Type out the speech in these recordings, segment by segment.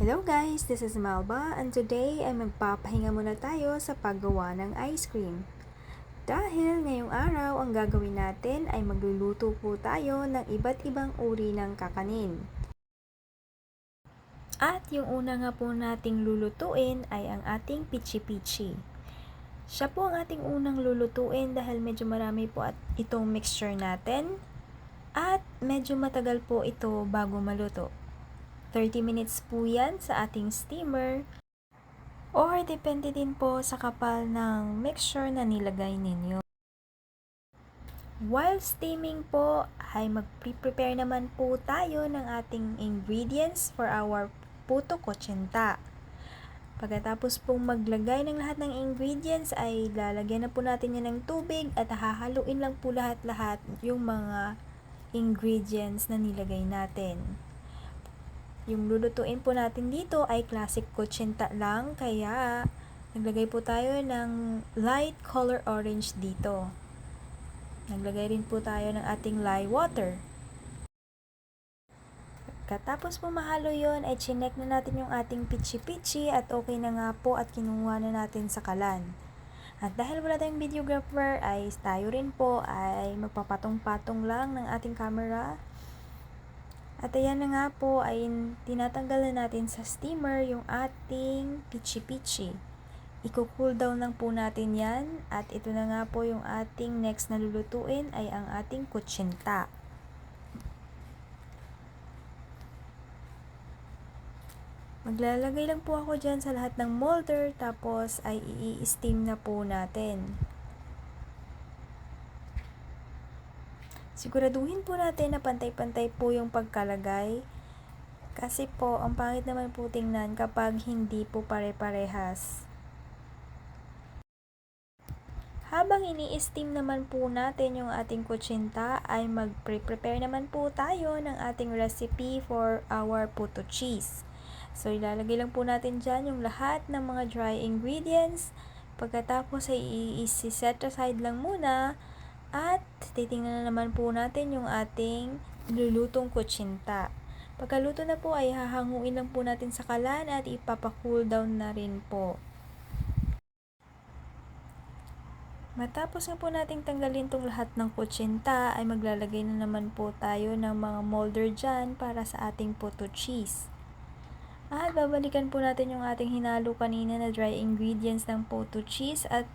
Hello guys, this is Melba and today ay magpapahinga muna tayo sa paggawa ng ice cream. Dahil ngayong araw ang gagawin natin ay magluluto po tayo ng iba't ibang uri ng kakanin. At yung una nga po nating lulutuin ay ang ating pichi-pichi. Siya po ang ating unang lulutuin dahil medyo marami po at itong mixture natin at medyo matagal po ito bago maluto. 30 minutes po yan sa ating steamer or depende din po sa kapal ng mixture na nilagay ninyo. While steaming po ay mag-prepare naman po tayo ng ating ingredients for our puto kutsinta. Pagkatapos pong maglagay ng lahat ng ingredients ay lalagyan na po natin yan ng tubig at hahaluin lang po lahat-lahat yung mga ingredients na nilagay natin. Yung lulutuin po natin dito ay classic kutsinta lang, kaya naglagay po tayo ng light color orange dito. Naglagay rin po tayo ng ating lye water. Katapos po mahalo yon ay chinek na natin yung ating pichi-pichi at okay na nga po at kinuha na natin sa kalan. At dahil wala tayong videographer ay tayo rin po ay magpapatong-patong lang ng ating camera. At ayan na nga po ay tinatanggal na natin sa steamer yung ating pichi-pichi. Iko-cool down lang po natin yan at ito na nga po yung ating next na lulutuin ay ang ating kutsinta. Maglalagay lang po ako dyan sa lahat ng molder tapos ay i-steam na po natin. Siguraduhin po natin na pantay-pantay po yung pagkalagay. Kasi po, ang pangit naman po tingnan kapag hindi po pare-parehas. Habang ini-steam naman po natin yung ating kutsinta, ay mag-prepare naman po tayo ng ating recipe for our puto cheese. So, ilalagay lang po natin dyan yung lahat ng mga dry ingredients. Pagkatapos ay i-set aside lang muna. At titingnan na naman po natin yung ating lulutong kutsinta. Pagkaluto na po ay hahanguin lang po natin sa kalan at ipapa-cool down na rin po. Matapos na po nating tanggalin tong lahat ng kutsinta ay maglalagay na naman po tayo ng mga molder dyan para sa ating puto cheese. At babalikan po natin yung ating hinalo kanina na dry ingredients ng puto cheese at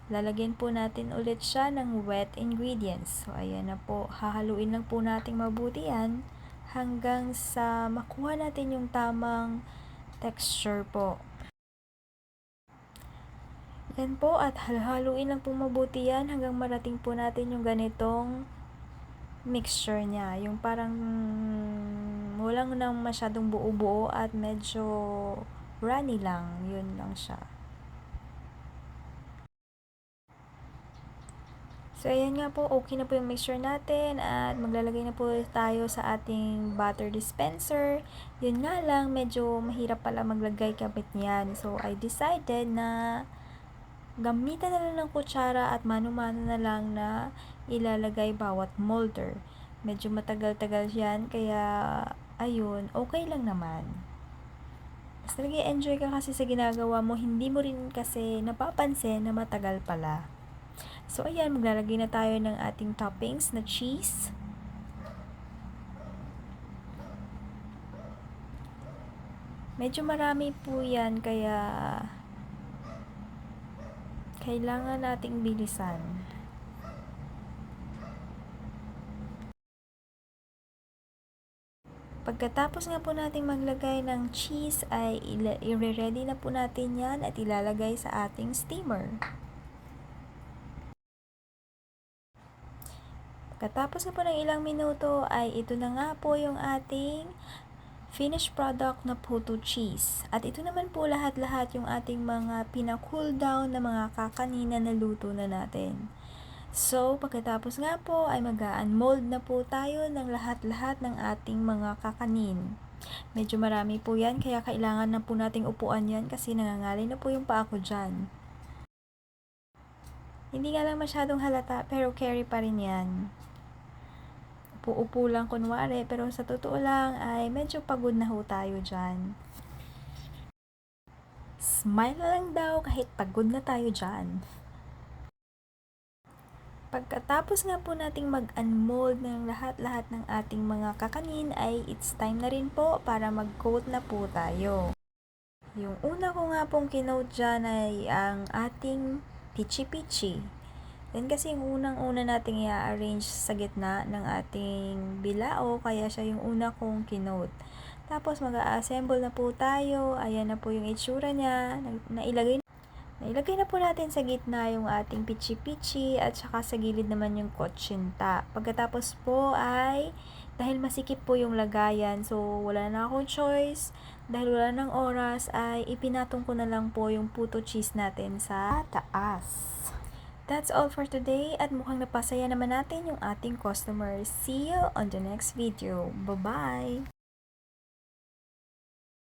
lalagyan po natin ulit siya ng wet ingredients. So, ayan na po. Hahaluin lang po natin mabuti yan hanggang sa makuha natin yung tamang texture po. Yan po at haluin lang po mabuti yan hanggang marating po natin yung ganitong mixture niya. Yung parang walang nang masyadong buo-buo at medyo runny lang. Yun lang siya. So, ayan nga po, okay na po yung mixture natin at maglalagay na po tayo sa ating butter dispenser. Yun nga lang, medyo mahirap pala maglagay gamit niyan. So, I decided na gamitan na lang ng kutsara at mano-mano na lang na ilalagay bawat molder. Medyo matagal-tagal yan, kaya ayun, okay lang naman. Basta nag-enjoy ka kasi sa ginagawa mo, hindi mo rin kasi napapansin na matagal pala. So, ayan, maglalagay na tayo ng ating toppings na cheese. Medyo marami po yan, kaya kailangan nating bilisan. Pagkatapos nga po nating maglagay ng cheese, ay i-ready na po natin yan at ilalagay sa ating steamer. Pagkatapos na po ng ilang minuto ay ito na nga po yung ating finished product na puto cheese. At ito naman po lahat-lahat yung ating mga pina-cool down na mga kakanina na luto na natin. So, pagkatapos nga po ay mag-unmold na po tayo ng lahat-lahat ng ating mga kakanin. Medyo marami po yan kaya kailangan na po nating upuan yan kasi nangangalay na po yung paa ko dyan. Hindi nga lang masyadong halata pero carry pa rin yan. Upo lang kunwari, pero sa totoo lang ay medyo pagod na ho tayo dyan. Smile na lang daw kahit pagod na tayo dyan. Pagkatapos nga po nating mag-unmold ng lahat-lahat ng ating mga kakanin ay it's time na rin po para mag-coat na po tayo. Yung una ko nga pong kinote dyan ay ang ating pichi-pichi. Yan kasi yung unang-una nating i-arrange sa gitna ng ating bilao, kaya siya yung una kong kinote. Tapos mag-a-assemble na po tayo. Ayan na po yung itsura niya. Nailagay na po natin sa gitna yung ating pichi-pichi at saka sa gilid naman yung kutsinta. Pagkatapos po ay, dahil masikip po yung lagayan, so wala na akong choice, dahil wala nang oras, ay ipinatong ko na lang po yung puto cheese natin sa taas. That's all for today at mukhang napasaya naman natin yung ating customers. See you on the next video. Bye-bye!